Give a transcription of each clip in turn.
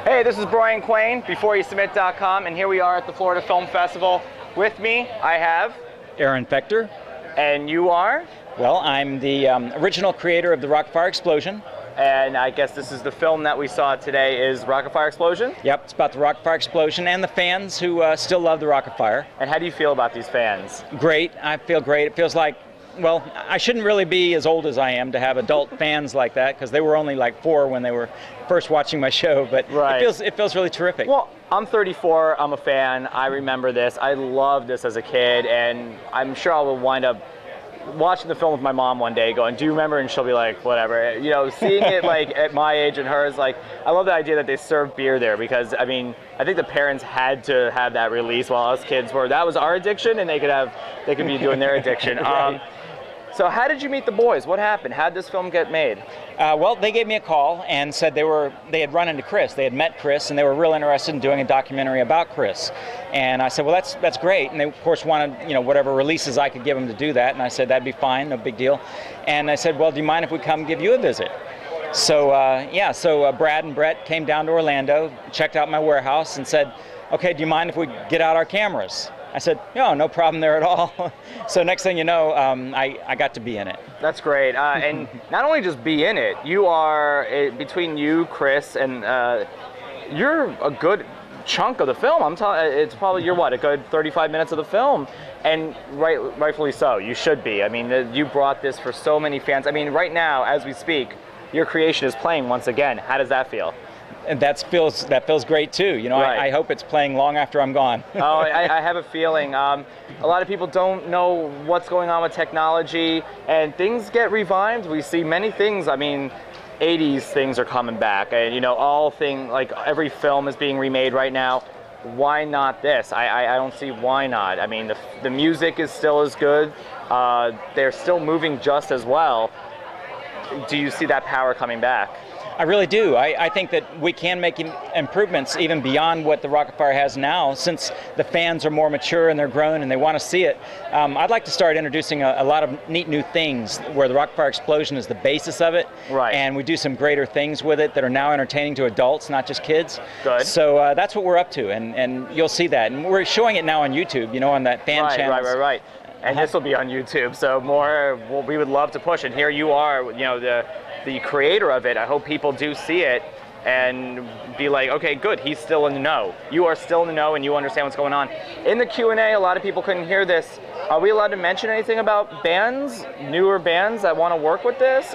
Hey, this is Brian Quain, BeforeYouSubmit.com, and here we are at the Florida Film Festival. With me, I have Aaron Fechter. And you are? Well, I'm the original creator of the Rock-AFire Explosion. And I guess this is the film that we saw today is Rock-AFire Explosion? Yep, it's about the Rock-AFire Explosion and the fans who still love the Rock-AFire. And how do you feel about these fans? Great, I feel great. It feels like, well, I shouldn't really be as old as I am to have adult fans like that, because they were only like 4 when they were first watching my show, but right. it feels really terrific. Well, I'm 34, I'm a fan, I remember this, I loved this as a kid, and I'm sure I will wind up watching the film with my mom one day going, do you remember? And she'll be like, whatever. You know, seeing it like at my age and hers, like, I love the idea that they serve beer there, because, I mean, I think the parents had to have that release while us kids were, that was our addiction, and they could be doing their addiction. Right. So how did you meet the boys? What happened? How did this film get made? Well, they gave me a call and said they had run into Chris. They had met Chris, and they were real interested in doing a documentary about Chris. And I said, well, that's great. And they, of course, wanted, you know, whatever releases I could give them to do that. And I said, that'd be fine, no big deal. And I said, well, do you mind if we come give you a visit? So, Brad and Brett came down to Orlando, checked out my warehouse, and said, okay, do you mind if we get out our cameras? I said, no problem there at all. So next thing you know, I got to be in it. That's great. And not only just be in it, you are, between you, Chris, and you're a good chunk of the film. It's probably, you're what, a good 35 minutes of the film. And rightfully so, you should be. I mean, you brought this for so many fans. I mean, right now, as we speak, your creation is playing once again. How does that feel? And that feels great too. You know, right. I hope it's playing long after I'm gone. Oh, I have a feeling. A lot of people don't know what's going on with technology, and things get revived. We see many things. I mean, 80s things are coming back, and you know, like every film is being remade right now. Why not this? I don't see why not. I mean, the music is still as good. They're still moving just as well. Do you see that power coming back? I really do. I think that we can make improvements even beyond what the Rock-AFire has now, since the fans are more mature and they're grown and they want to see it. I'd like to start introducing a lot of neat new things where the Rock-AFire Explosion is the basis of it. Right. And we do some greater things with it that are now entertaining to adults, not just kids. Good. So that's what we're up to, and you'll see that. And we're showing it now on YouTube, you know, on that fan channel. Right. And this will be on YouTube, so more, well, we would love to push it. Here you are, you know, the creator of it. I hope people do see it and be like, okay, good, he's still in the know. You are still in the know and you understand what's going on. In the Q&A, a lot of people couldn't hear this. Are we allowed to mention anything about bands, newer bands that want to work with this?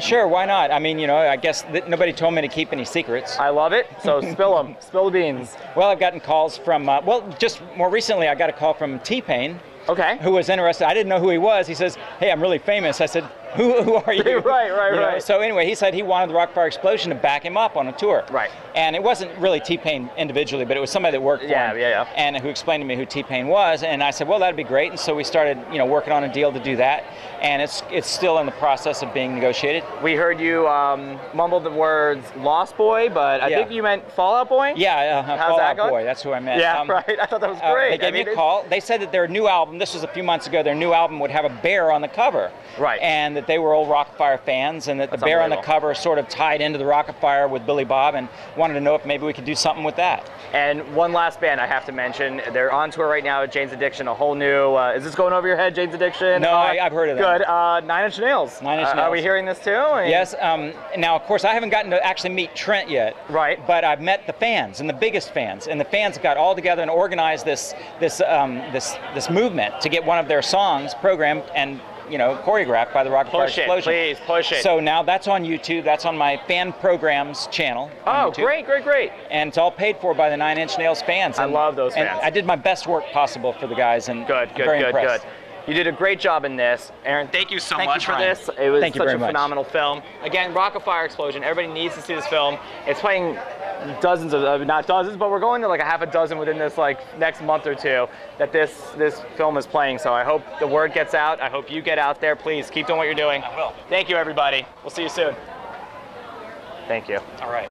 Sure, why not? I mean, you know, I guess nobody told me to keep any secrets. I love it, so spill them, spill the beans. Well, I've gotten calls from, well, just more recently I got a call from T-Pain. Okay. Who was interested. I didn't know who he was. He says, hey, I'm really famous. I said, who are you? Right. So anyway, he said he wanted the Rock-AFire Explosion to back him up on a tour. Right. And it wasn't really T-Pain individually, but it was somebody that worked for him. Yeah. And who explained to me who T-Pain was. And I said, well, that'd be great. And so we started, you know, working on a deal to do that. And it's still in the process of being negotiated. We heard you mumble the words Lost Boy, but I think you meant Fall Out Boy? Yeah, How's that going? Boy, that's who I meant. Yeah, right. I thought that was great. They gave me a call. They said that their new album, this was a few months ago, their new album would have a bear on the cover. Right. And that they were old Rock-AFire fans, and that the bear on the cover sort of tied into the Rock-AFire with Billy Bob, and wanted to know if maybe we could do something with that. And one last band I have to mention. They're on tour right now at Jane's Addiction, a whole new, is this going over your head, Jane's Addiction? No, I've heard of that. Good. 9 Inch Nails. 9 Inch Nails. Are we hearing this too? Yes. Now, of course, I haven't gotten to actually meet Trent yet. Right. But I've met the fans, and the biggest fans. And the fans got all together and organized this movement to get one of their songs programmed and, you know, choreographed by the Rock-AFire Explosion. Please, push it. So now that's on YouTube. That's on my fan programs channel. Oh, great. And it's all paid for by the 9 Inch Nails fans. I love those fans. And I did my best work possible for the guys, and good. You did a great job in this. Aaron, thank you so much for this. It was such a phenomenal film. Again, Rock-AFire Explosion. Everybody needs to see this film. It's playing dozens of, not dozens, but we're going to like a half a dozen within this like next month or two that this film is playing. So I hope the word gets out. I hope you get out there. Please keep doing what you're doing. I will. Thank you, everybody. We'll see you soon. Thank you. All right.